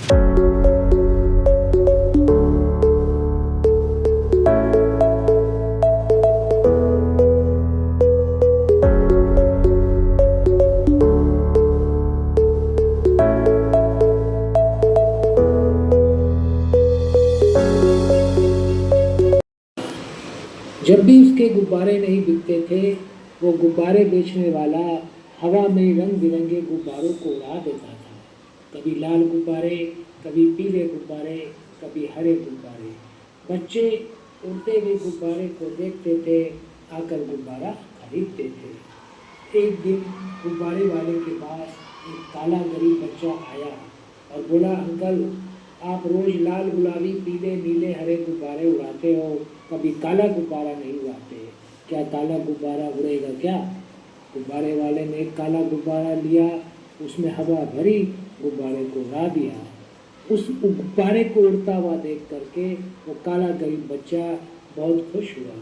जब भी उसके गुब्बारे नहीं बिकते थे, वो गुब्बारे बेचने वाला हवा में रंग बिरंगे गुब्बारों को उड़ा देता था। कभी लाल गुब्बारे, कभी पीले गुब्बारे, कभी हरे गुब्बारे। बच्चे उड़ते हुए गुब्बारे को देखते थे, आकर गुब्बारा खरीदते थे। एक दिन गुब्बारे वाले के पास एक काला गरीब बच्चा आया और बोला, अंकल, आप रोज लाल गुलाबी पीले नीले हरे गुब्बारे उड़ाते हो, कभी काला गुब्बारा नहीं उड़ाते, क्या काला गुब्बारा उड़ेगा क्या? गुब्बारे वाले ने एक काला गुब्बारा लिया, उसमें हवा भरी, गुब्बारे को उड़ा दिया। उस गुब्बारे को उड़ता हुआ देख करके वो काला गरीब बच्चा बहुत खुश हुआ,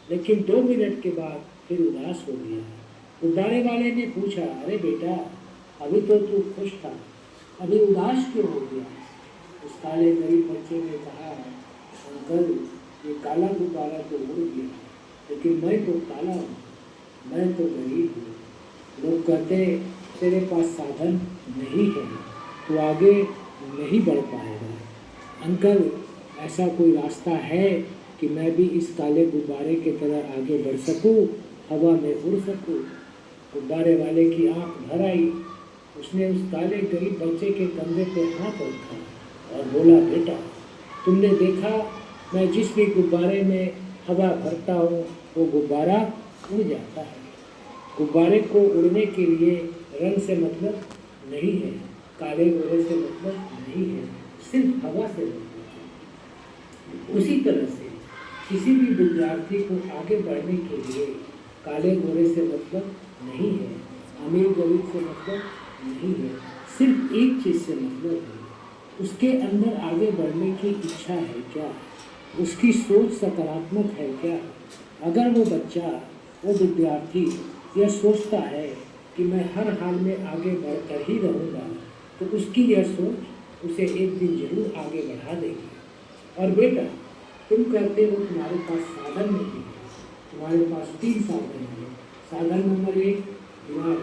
लेकिन 2 मिनट के बाद फिर उदास हो गया। गुब्बारे वाले ने पूछा, अरे बेटा, अभी तो तू खुश था, अभी उदास क्यों हो गया? उस काले गरीब बच्चे ने कहा, अंकल, ये काला गुब्बारा तो उड़ गया, लेकिन मैं तो काला हूँ, मैं तो गरीब हूँ। लोग कहते तेरे पास साधन नहीं है, तो आगे नहीं बढ़ पाएगा। अंकल, ऐसा कोई रास्ता है कि मैं भी इस काले गुब्बारे की तरह आगे बढ़ सकूं, हवा में उड़ सकूं? गुब्बारे वाले की आंख भर आई। उसने उस काले गरीब बच्चे के कंधे पे हाथ रखा और बोला, बेटा, तुमने देखा, मैं जिस भी गुब्बारे में हवा भरता हूँ वो गुब्बारा उड़ जाता है। गुब्बारे को उड़ने के लिए रंग से मतलब नहीं है, काले गोरे से मतलब नहीं है, सिर्फ हवा से मतलब है। उसी तरह से किसी भी विद्यार्थी को आगे बढ़ने के लिए काले गोरे से मतलब नहीं है, अमीर गरीब से मतलब नहीं है, सिर्फ एक चीज़ से मतलब है, उसके अंदर आगे बढ़ने की इच्छा है क्या? उसकी सोच सकारात्मक है क्या? अगर वो बच्चा, वो विद्यार्थी यह सोचता है कि मैं हर हाल में आगे बढ़कर ही रहूँगा, तो उसकी यह सोच उसे एक दिन जरूर आगे बढ़ा देगी। और बेटा, तुम कहते हो तुम्हारे पास साधन नहीं है, तुम्हारे पास 3 साधन हैं। साधन नंबर 1 दिमाग,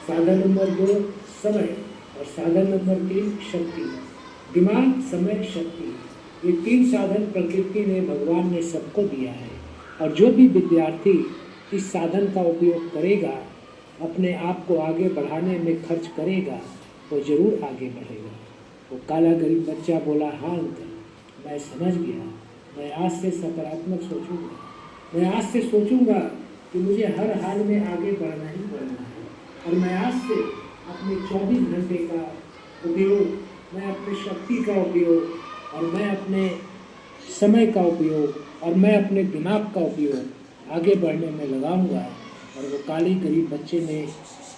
साधन नंबर 2 समय और साधन नंबर 3 शक्ति। दिमाग, समय, शक्ति, ये 3 साधन प्रकृति ने, भगवान ने सबको दिया है। और जो भी विद्यार्थी इस साधन का उपयोग करेगा, अपने आप को आगे बढ़ाने में खर्च करेगा, वो जरूर आगे बढ़ेगा। वो काला गरीब बच्चा बोला, हाँ अंकल, मैं समझ गया, मैं आज से सकारात्मक सोचूंगा, मैं आज से सोचूंगा कि मुझे हर हाल में आगे बढ़ना ही बढ़ना है। और मैं आज से अपने 24 घंटे का उपयोग, मैं अपनी शक्ति का उपयोग, और मैं अपने समय का उपयोग, और मैं अपने दिमाग का उपयोग आगे बढ़ने में लगाऊंगा। और वो काली गरीब बच्चे ने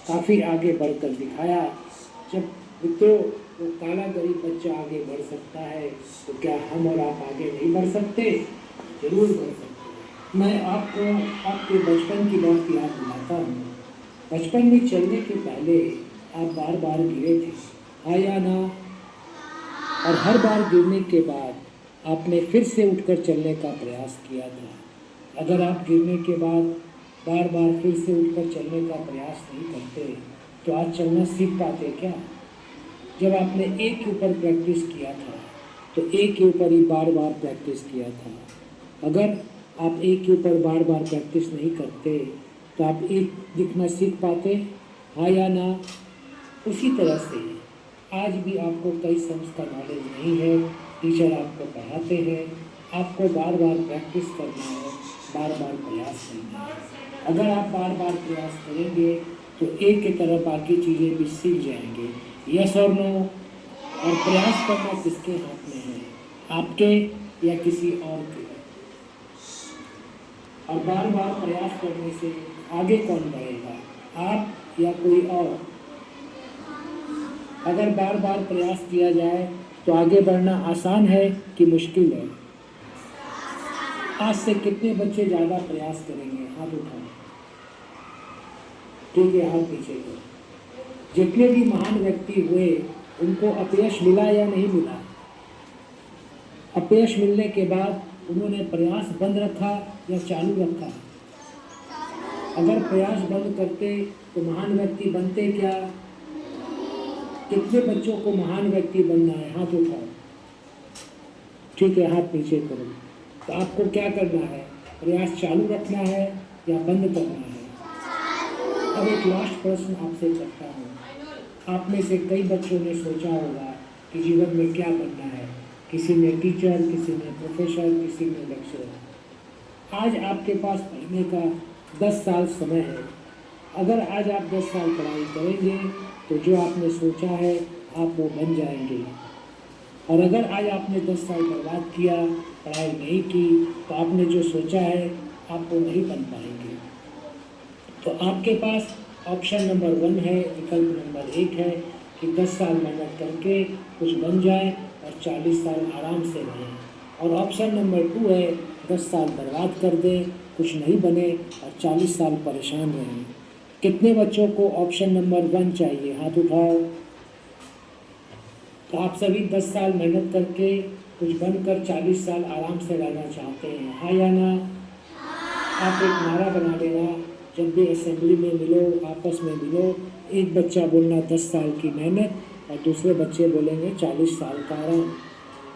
काफ़ी आगे बढ़कर दिखाया। जब मित्रों वो काला गरीब बच्चा आगे बढ़ सकता है, तो क्या हम और आप आगे नहीं बढ़ सकते? जरूर बढ़ सकते। मैं आपको आपके बचपन की बात याद दिलाता हूँ। बचपन में चलने के पहले आप बार बार गिरे थे, हाँ या ना? और हर बार गिरने के बाद आपने फिर से उठकर चलने का प्रयास किया था। अगर आप गिरने के बाद बार बार फिर से उठकर चलने का प्रयास नहीं करते, तो आज चलना सीख पाते क्या? जब आपने एक के ऊपर प्रैक्टिस किया था, तो एक के ऊपर ही बार बार प्रैक्टिस किया था। अगर आप एक के ऊपर बार बार प्रैक्टिस नहीं करते, तो आप एक दिखना सीख पाते, हाँ या ना? उसी तरह से आज भी आपको कई सम्स का नॉलेज नहीं है, टीचर आपको पढ़ाते हैं, आपको बार बार प्रैक्टिस करना है, बार बार प्रयास करना है। अगर आप बार बार प्रयास करेंगे, तो एक की तरह बाकी चीज़ें भी सीख जाएंगे। यस और नो? और प्रयास करना किसके हाथ में है, आपके या किसी और के? और बार बार प्रयास करने से आगे कौन बढ़ेगा, आप या कोई और? अगर बार बार प्रयास किया जाए तो आगे बढ़ना आसान है कि मुश्किल है? आज से कितने बच्चे ज़्यादा प्रयास करेंगे? हाथ उठाएं। ठीक है, हाथ पीछे करो। जितने भी महान व्यक्ति हुए, उनको अपयश मिला या नहीं मिला? अपयश मिलने के बाद उन्होंने प्रयास बंद रखा या चालू रखा? अगर प्रयास बंद करते तो महान व्यक्ति बनते क्या? कितने बच्चों को महान व्यक्ति बनना है? हाथ उठाओ। ठीक है, हाथ नीचे करो। तो आपको क्या करना है? प्रयास चालू रखना है या बंद करना है? अब एक लास्ट प्रश्न आपसे करता हूँ। आप में से कई बच्चों ने सोचा होगा कि जीवन में क्या बनना है। किसी ने टीचर, किसी ने प्रोफेसर, किसी ने लेक्चरर। आज आपके पास पढ़ने का 10 साल समय है। अगर आज आप 10 साल पढ़ाई करेंगे तो जो आपने सोचा है आप वो बन जाएंगे। और अगर आज आपने 10 साल बर्बाद किया, पढ़ाई नहीं की, तो आपने जो सोचा है आप वो नहीं बन पाएंगे। तो आपके पास ऑप्शन नंबर 1 है, विकल्प नंबर 1 है कि 10 साल मेहनत करके कुछ बन जाए और 40 साल आराम से रहें। और ऑप्शन नंबर 2 है 10 साल बर्बाद कर दें, कुछ नहीं बने और 40 साल परेशान रहें। कितने बच्चों को ऑप्शन नंबर 1 चाहिए? हाथ उठाओ। तो आप सभी 10 साल मेहनत करके कुछ बनकर 40 साल आराम से रहना चाहते हैं, हाँ या ना? आप एक नारा बना लेना, जब भी असेंबली में मिलो, आपस में मिलो, एक बच्चा बोलना 10 साल की मेहनत और दूसरे बच्चे बोलेंगे 40 साल का आराम।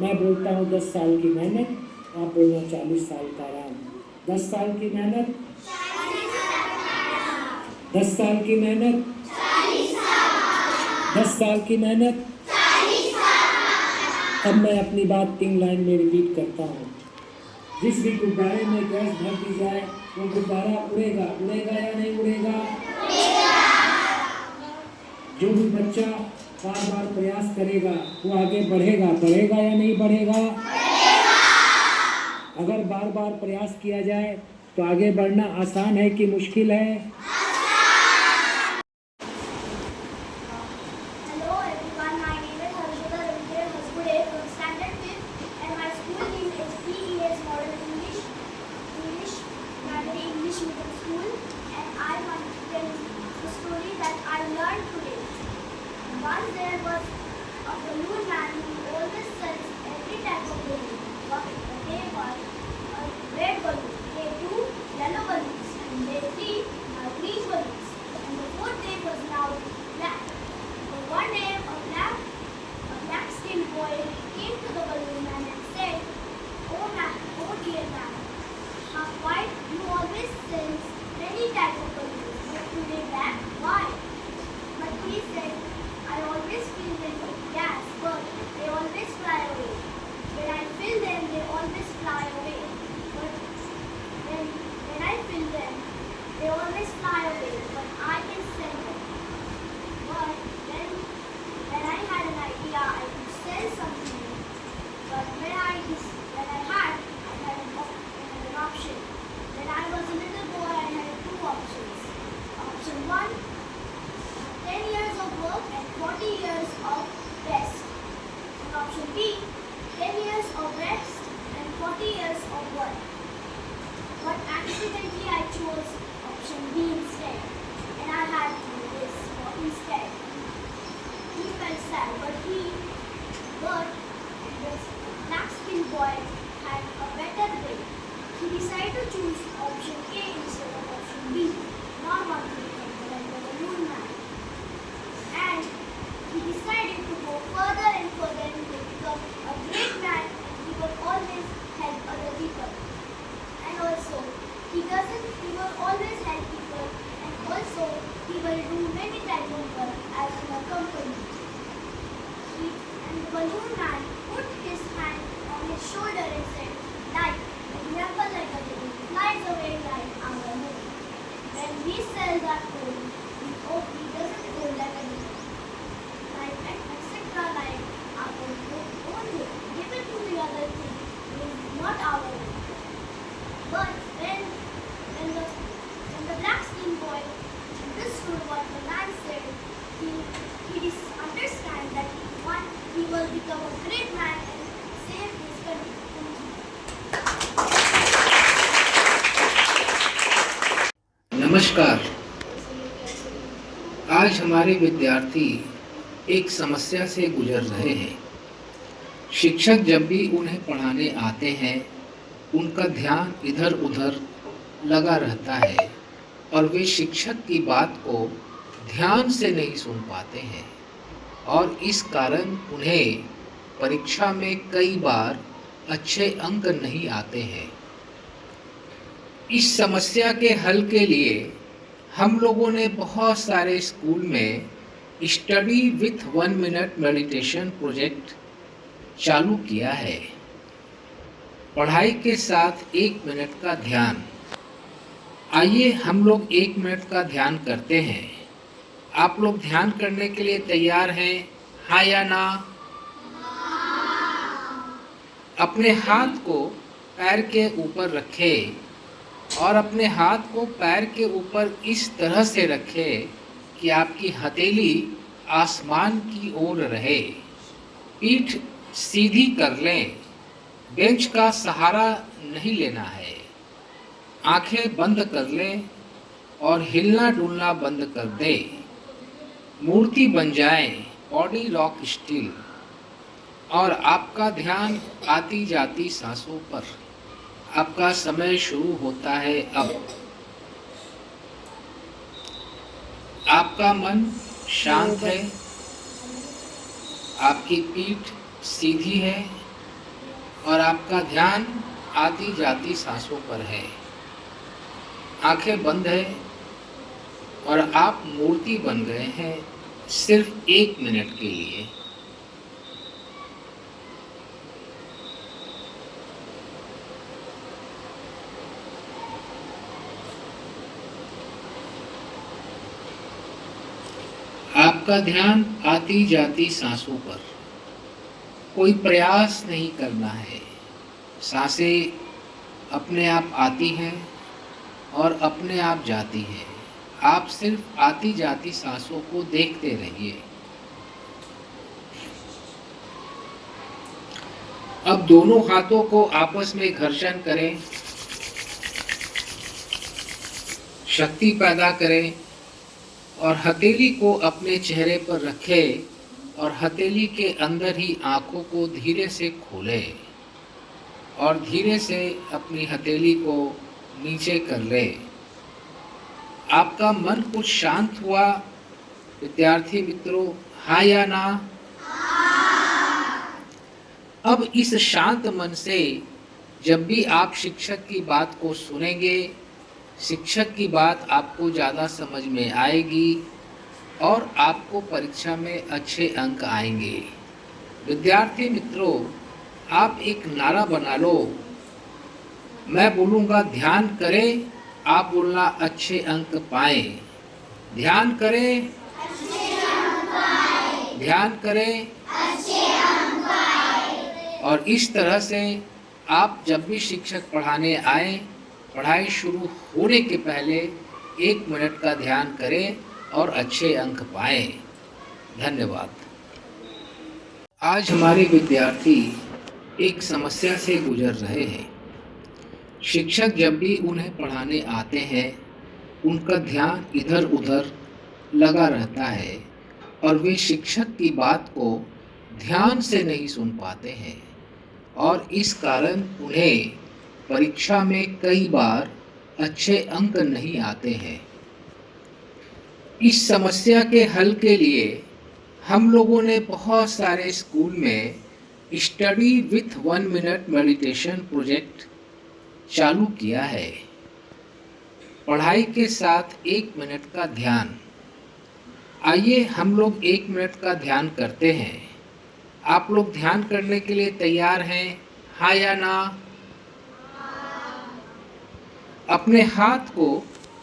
मैं बोलता हूँ 10 साल की मेहनत, आप बोलना 40 साल का आराम। 10 साल की मेहनत, 10 साल की मेहनत, 10 साल की मेहनत। अब मैं अपनी बात 3 लाइन में रिपीट करता हूँ। जिस भी गुब्बारे में गैस भर दी जाए वो गुब्बारा उड़ेगा, उड़ेगा या नहीं उड़ेगा? जो भी बच्चा बार बार प्रयास करेगा वो आगे बढ़ेगा, बढ़ेगा या नहीं बढ़ेगा? अगर बार बार प्रयास किया जाए तो आगे बढ़ना आसान है कि मुश्किल है? Once there was a balloon man who always sells every type of balloon. But day one, a red balloon, day 2, yellow balloons, and day 3, green balloons. And the 4th day was now black. But one day, a black-skinned boy came to the balloon man and said, "Oh dear man, why you always sell many types of balloons, but today black? Why?" But he said, "I always fill them with gas, but they always fly away. When I fill them, they always fly away. But when I fill them, they always fly away, but I can sell them." But when I had an idea, I could sell something. But when I had an option. When I was a little boy, I had 2 options. Option 1, 10 years of work and 40 years of rest. And option B, 10 years of rest and 40 years of work. But accidentally I chose option B instead. And I had to do this instead. He felt sad, but the black-skinned boy had a better way. He decided to choose option A instead of option B. Not one thing, but the balloon man. And he decided to go further and further and to become a great man, and he will always help other people. And also, he will always help people, and also he will do many types of work as in a company. And the balloon man put his hand on his shoulder and said, "Like, remember like a balloon flies away like our moon. When we sell that balloon, he doesn't go like a balloon. Like, etc. like our own thing. Give it to the other thing. It is not our own." But when the black-skinned boy understood what the man said, he understand that he will become a great man and save his country. नमस्कार। आज हमारे विद्यार्थी एक समस्या से गुजर रहे हैं। शिक्षक जब भी उन्हें पढ़ाने आते हैं, उनका ध्यान इधर-उधर लगा रहता है और वे शिक्षक की बात को ध्यान से नहीं सुन पाते हैं और इस कारण उन्हें परीक्षा में कई बार अच्छे अंक नहीं आते हैं। इस समस्या के हल के लिए हम लोगों ने बहुत सारे स्कूल में study with 1 minute meditation project चालू किया है। पढ़ाई के साथ 1 मिनट का ध्यान। आइए हम लोग 1 मिनट का ध्यान करते हैं। आप लोग ध्यान करने के लिए तैयार हैं? हाँ या ना? अपने हाथ को पैर के ऊपर रखें और अपने हाथ को पैर के ऊपर इस तरह से रखें कि आपकी हथेली आसमान की ओर रहे। पीठ सीधी कर लें। बेंच का सहारा नहीं लेना है। आंखें बंद कर लें और हिलना डुलना बंद कर दें। मूर्ति बन जाएं, बॉडी रॉक स्टिल। और आपका ध्यान आती जाती सांसों पर। आपका समय शुरू होता है अब। आपका मन शांत है, आपकी पीठ सीधी है और आपका ध्यान आती जाती सांसों पर है। आंखें बंद है और आप मूर्ति बन गए हैं सिर्फ 1 मिनट के लिए। आपका ध्यान आती जाती सांसों पर। कोई प्रयास नहीं करना है। सांसें अपने आप आती हैं और अपने आप जाती हैं। आप सिर्फ आती जाती सांसों को देखते रहिए। अब दोनों हाथों को आपस में घर्षण करें, शक्ति पैदा करें और हथेली को अपने चेहरे पर रखें और हथेली के अंदर ही आंखों को धीरे से खोलें और धीरे से अपनी हथेली को नीचे कर लें। आपका मन कुछ शांत हुआ विद्यार्थी मित्रों? हाँ या ना? अब इस शांत मन से जब भी आप शिक्षक की बात को सुनेंगे, शिक्षक की बात आपको ज़्यादा समझ में आएगी और आपको परीक्षा में अच्छे अंक आएंगे। विद्यार्थी मित्रों, आप एक नारा बना लो। मैं बोलूँगा ध्यान करें, आप बोलना अच्छे अंक पाएं। ध्यान करें, ध्यान करें, और इस तरह से आप जब भी शिक्षक पढ़ाने आए, पढ़ाई शुरू होने के पहले 1 मिनट का ध्यान करें और अच्छे अंक पाएं। धन्यवाद। आज हमारे विद्यार्थी एक समस्या से गुजर रहे हैं। शिक्षक जब भी उन्हें पढ़ाने आते हैं, उनका ध्यान इधर-उधर लगा रहता है और वे शिक्षक की बात को ध्यान से नहीं सुन पाते हैं और इस कारण उन्हें परीक्षा में कई बार अच्छे अंक नहीं आते हैं। इस समस्या के हल के लिए हम लोगों ने बहुत सारे स्कूल में study with 1 minute meditation project चालू किया है। पढ़ाई के साथ 1 मिनट का ध्यान। आइए हम लोग 1 मिनट का ध्यान करते हैं। आप लोग ध्यान करने के लिए तैयार हैं? हाँ या ना? अपने हाथ को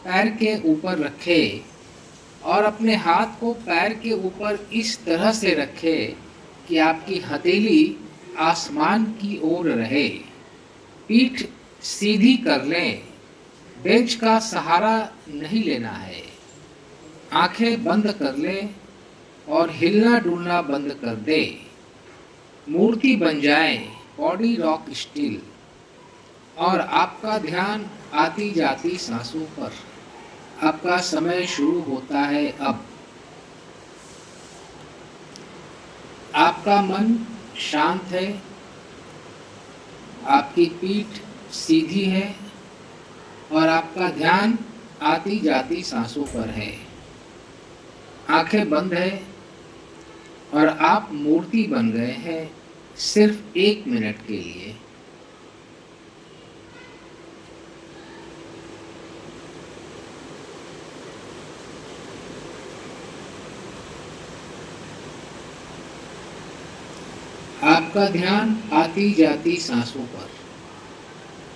पैर के ऊपर रखें और अपने हाथ को पैर के ऊपर इस तरह से रखें कि आपकी हथेली आसमान की ओर रहे। पीठ सीधी कर लें। बेंच का सहारा नहीं लेना है। आंखें बंद कर लें और हिलना डुलना बंद कर दें। मूर्ति बन जाएं, बॉडी रॉक स्टिल। और आपका ध्यान आती जाती सांसों पर। आपका समय शुरू होता है अब। आपका मन शांत है, आपकी पीठ सीधी है और आपका ध्यान आती जाती सांसों पर है। आंखें बंद है और आप मूर्ति बन गए हैं सिर्फ 1 मिनट के लिए। आपका ध्यान आती जाती सांसों पर,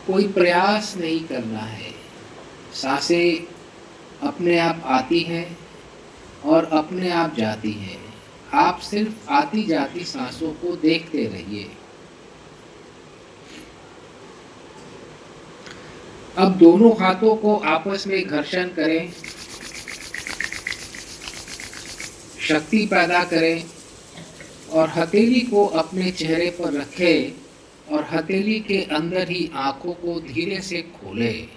कोई प्रयास नहीं करना है। सांसें अपने आप आती हैं और अपने आप जाती हैं। आप सिर्फ आती जाती सांसों को देखते रहिए। अब दोनों हाथों को आपस में घर्षण करें, शक्ति पैदा करें और हथेली को अपने चेहरे पर रखें और हथेली के अंदर ही आंखों को धीरे से खोलें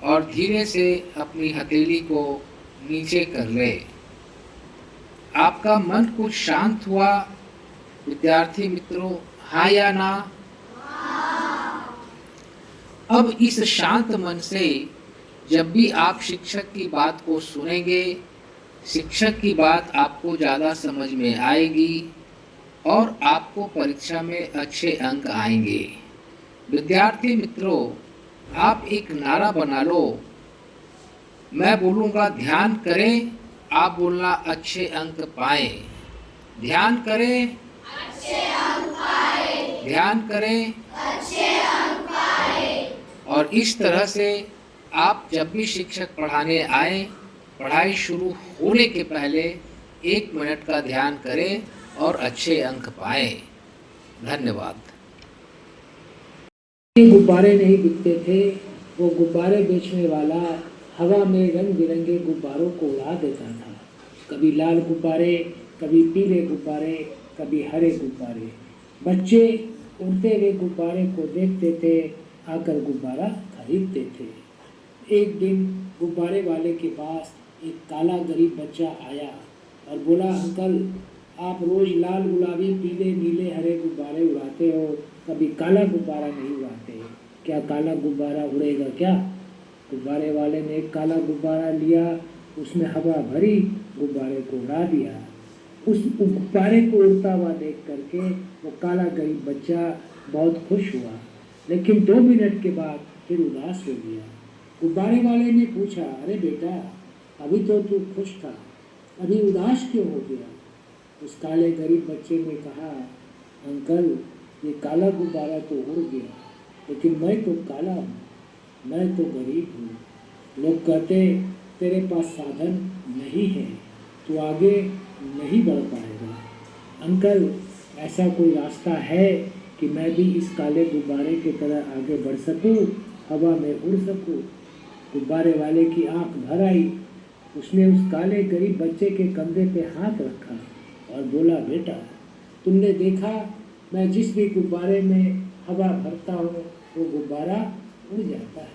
और धीरे से अपनी हथेली को नीचे कर ले। आपका मन कुछ शांत हुआ विद्यार्थी मित्रों, हाँ या ना? अब इस शांत मन से जब भी आप शिक्षक की बात को सुनेंगे, शिक्षक की बात आपको ज़्यादा समझ में आएगी और आपको परीक्षा में अच्छे अंक आएंगे। विद्यार्थी मित्रों, आप एक नारा बना लो। मैं बोलूँगा ध्यान करें, आप बोलना अच्छे अंक पाएं। ध्यान करें, अच्छे अंक पाएं। ध्यान करें, अच्छे अंक पाएं। और इस तरह से आप जब भी शिक्षक पढ़ाने आए, पढ़ाई शुरू होने के पहले 1 मिनट का ध्यान करें और अच्छे अंक पाएं। धन्यवाद। गुब्बारे नहीं बिकते थे, वो गुब्बारे बेचने वाला हवा में रंग बिरंगे गुब्बारों को उड़ा देता था। कभी लाल गुब्बारे, कभी पीले गुब्बारे, कभी हरे गुब्बारे। बच्चे उड़ते हुए गुब्बारे को देखते थे, आकर गुब्बारा खरीदते थे। एक दिन गुब्बारे वाले के पास एक काला गरीब बच्चा आया और बोला, अंकल आप रोज़ लाल गुलाबी पीले नीले हरे गुब्बारे उड़ाते हो, कभी काला गुब्बारा नहीं उड़ाते, क्या काला गुब्बारा उड़ेगा क्या? गुब्बारे वाले ने एक काला गुब्बारा लिया, उसमें हवा भरी, गुब्बारे को उड़ा दिया। उस गुब्बारे को उड़ता हुआ देख करके वो काला गरीब बच्चा बहुत खुश हुआ, लेकिन 2 मिनट के बाद फिर उदास हो गया। गुब्बारे वाले ने पूछा, अरे बेटा अभी तो तू खुश था, अभी उदास क्यों हो गया? उस काले गरीब बच्चे ने कहा, अंकल ये काला गुब्बारा तो उड़ गया, लेकिन मैं तो काला हूँ, मैं तो गरीब हूँ। लोग कहते तेरे पास साधन नहीं है, तो आगे नहीं बढ़ पाएगा। अंकल ऐसा कोई रास्ता है कि मैं भी इस काले गुब्बारे की तरह आगे बढ़ सकूं, हवा में उड़ सकूं? गुब्बारे वाले की आंख भर आई। उसने उस काले गरीब बच्चे के कंधे पे हाथ रखा और बोला, बेटा तुमने देखा मैं जिस भी गुब्बारे में हवा भरता हूँ वो गुब्बारा उड़ जाता है।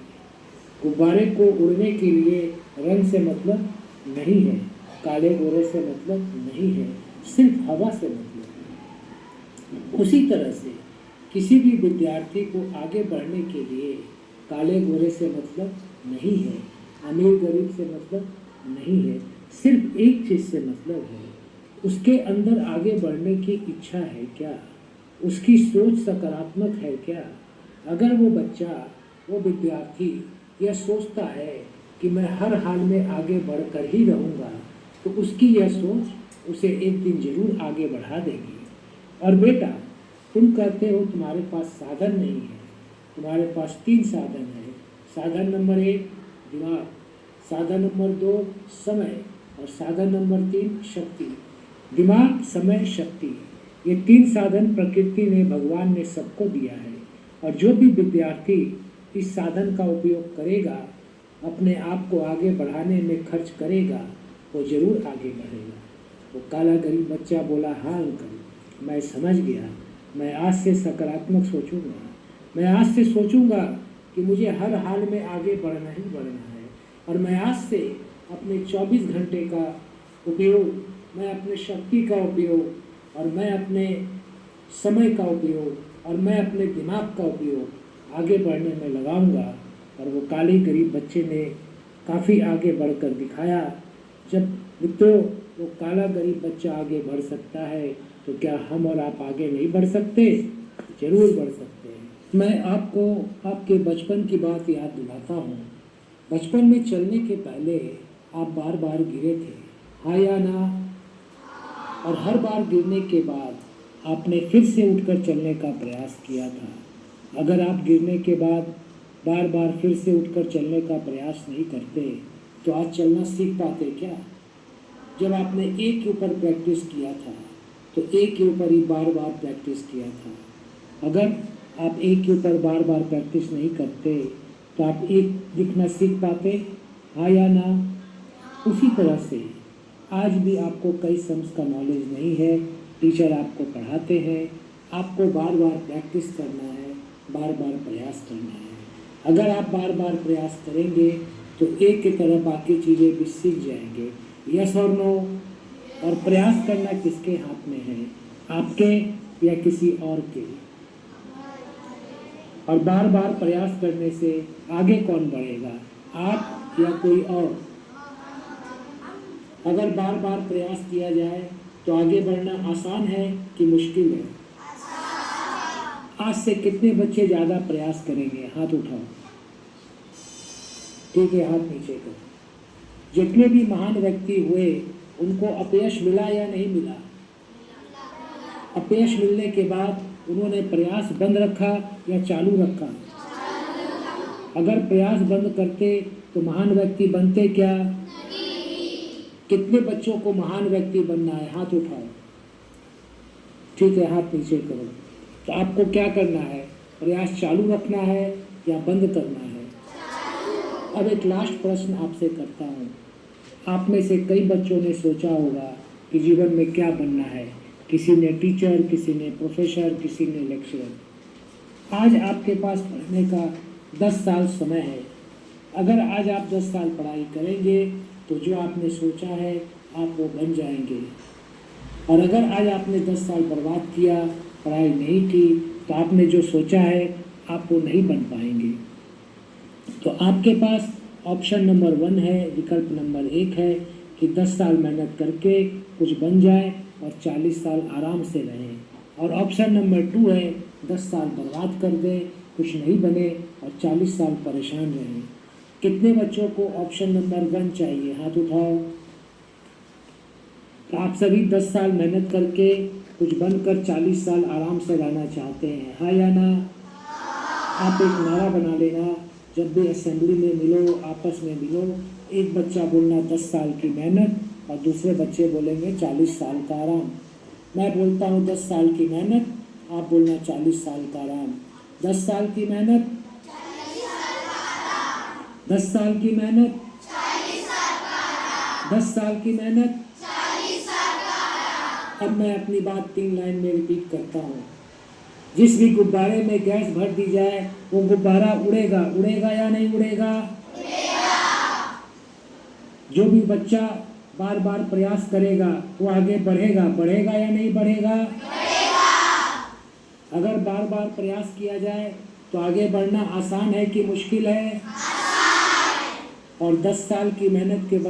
गुब्बारे को उड़ने के लिए रंग से मतलब नहीं है, काले गोरे से मतलब नहीं है, सिर्फ हवा से मतलब है। उसी तरह से किसी भी विद्यार्थी को आगे बढ़ने के लिए काले गोरे से मतलब नहीं है, अमीर गरीब से मतलब नहीं है, सिर्फ एक चीज़ से मतलब है, उसके अंदर आगे बढ़ने की इच्छा है क्या, उसकी सोच सकारात्मक है क्या। अगर वो बच्चा, वो विद्यार्थी यह सोचता है कि मैं हर हाल में आगे बढ़कर ही रहूँगा, तो उसकी यह सोच उसे एक दिन जरूर आगे बढ़ा देगी। और बेटा तुम कहते हो तुम्हारे पास साधन नहीं है, तुम्हारे पास 3 साधन है। साधन नंबर 1 दिमाग, साधन नंबर 2 समय और साधन नंबर 3 शक्ति। दिमाग, समय, शक्ति, ये 3 साधन प्रकृति ने, भगवान ने सबको दिया है। और जो भी विद्यार्थी इस साधन का उपयोग करेगा, अपने आप को आगे बढ़ाने में खर्च करेगा, वो जरूर आगे बढ़ेगा। वो काला गरीब बच्चा बोला, हाँ अंकल मैं समझ गया, मैं आज से सकारात्मक सोचूंगा, मैं आज से सोचूंगा कि मुझे हर हाल में आगे बढ़ना ही बढ़ना है। और मैं आज से अपने 24 घंटे का उपयोग, मैं अपने शक्ति का उपयोग और मैं अपने समय का उपयोग और मैं अपने दिमाग का उपयोग आगे बढ़ने में लगाऊंगा। और वो काले गरीब बच्चे ने काफ़ी आगे बढ़कर दिखाया। जब मित्रों वो काला गरीब बच्चा आगे बढ़ सकता है तो क्या हम और आप आगे नहीं बढ़ सकते? जरूर बढ़ सकते हैं। मैं आपको आपके बचपन की बात याद दिलाता हूँ। बचपन में चलने के पहले आप बार बार गिरे थे, हाँ या ना? और हर बार गिरने के बाद आपने फिर से उठकर चलने का प्रयास किया था। अगर आप गिरने के बाद बार बार फिर से उठकर चलने का प्रयास नहीं करते तो आज चलना सीख पाते क्या? जब आपने एक के ऊपर प्रैक्टिस किया था तो एक के ऊपर ही बार बार प्रैक्टिस किया था। अगर आप एक के ऊपर बार बार प्रैक्टिस नहीं करते तो आप एक दिखना सीख पाते, हाँ या ना? उसी तरह से आज भी आपको कई सम्स का नॉलेज नहीं है। टीचर आपको पढ़ाते हैं, आपको बार बार प्रैक्टिस करना है, बार बार प्रयास करना है। अगर आप बार बार प्रयास करेंगे तो एक की तरह बाकी चीज़ें भी सीख जाएंगे। यस और नो? और प्रयास करना किसके हाथ में है, आपके या किसी और के? और बार बार प्रयास करने से आगे कौन बढ़ेगा, आप या कोई और? अगर बार बार प्रयास किया जाए तो आगे बढ़ना आसान है कि मुश्किल है? आज से कितने बच्चे ज़्यादा प्रयास करेंगे? हाथ उठाओ। ठीक है, हाथ नीचे करो। जितने भी महान व्यक्ति हुए उनको अपयश मिला या नहीं मिला? अपयश मिलने के बाद उन्होंने प्रयास बंद रखा या चालू रखा? अगर प्रयास बंद करते तो महान व्यक्ति बनते क्या? कितने बच्चों को महान व्यक्ति बनना है? हाथ उठाओ। ठीक है, हाथ नीचे करो। तो आपको क्या करना है? प्रयास चालू रखना है या बंद करना है? अब एक लास्ट प्रश्न आपसे करता हूँ। आप में से कई बच्चों ने सोचा होगा कि जीवन में क्या बनना है। किसी ने टीचर, किसी ने प्रोफेसर, किसी ने लेक्चरर। आज आपके पास पढ़ने का 10 साल समय है। अगर आज आप 10 साल पढ़ाई करेंगे तो जो आपने सोचा है आप वो बन जाएंगे। और अगर आज आपने 10 साल बर्बाद किया, पढ़ाई नहीं की, तो आपने जो सोचा है आप वो नहीं बन पाएंगे। तो आपके पास ऑप्शन नंबर 1 है, विकल्प नंबर 1 है कि 10 साल मेहनत करके कुछ बन जाए और 40 साल आराम से रहें। और ऑप्शन नंबर 2 है 10 साल बर्बाद कर दें, कुछ नहीं बने और 40 साल परेशान रहें। कितने बच्चों को ऑप्शन नंबर 1 चाहिए? हाथ उठाओ। तो आप सभी 10 साल मेहनत करके कुछ बनकर 40 साल आराम से रहना चाहते हैं, हाँ या ना? आप एक नारा बना लेना, जब भी असेंबली में मिलो, आपस में मिलो, एक बच्चा बोलना 10 साल की मेहनत और दूसरे बच्चे बोलेंगे 40 साल का आराम। मैं बोलता हूँ 10 साल की मेहनत, आप बोलना 40 साल का आराम। 10 साल की मेहनत, 10 साल की मेहनत, 10 साल की मेहनत। अब मैं अपनी बात 3 लाइन में रिपीट करता हूँ। जिस भी गुब्बारे में गैस भर दी जाए वो गुब्बारा उड़ेगा, उड़ेगा या नहीं उड़ेगा? जो भी बच्चा बार बार प्रयास करेगा वो आगे बढ़ेगा, बढ़ेगा या नहीं बढ़ेगा? अगर बार बार प्रयास किया जाए तो आगे बढ़ना आसान है कि मुश्किल है? और 10 साल की मेहनत के बाद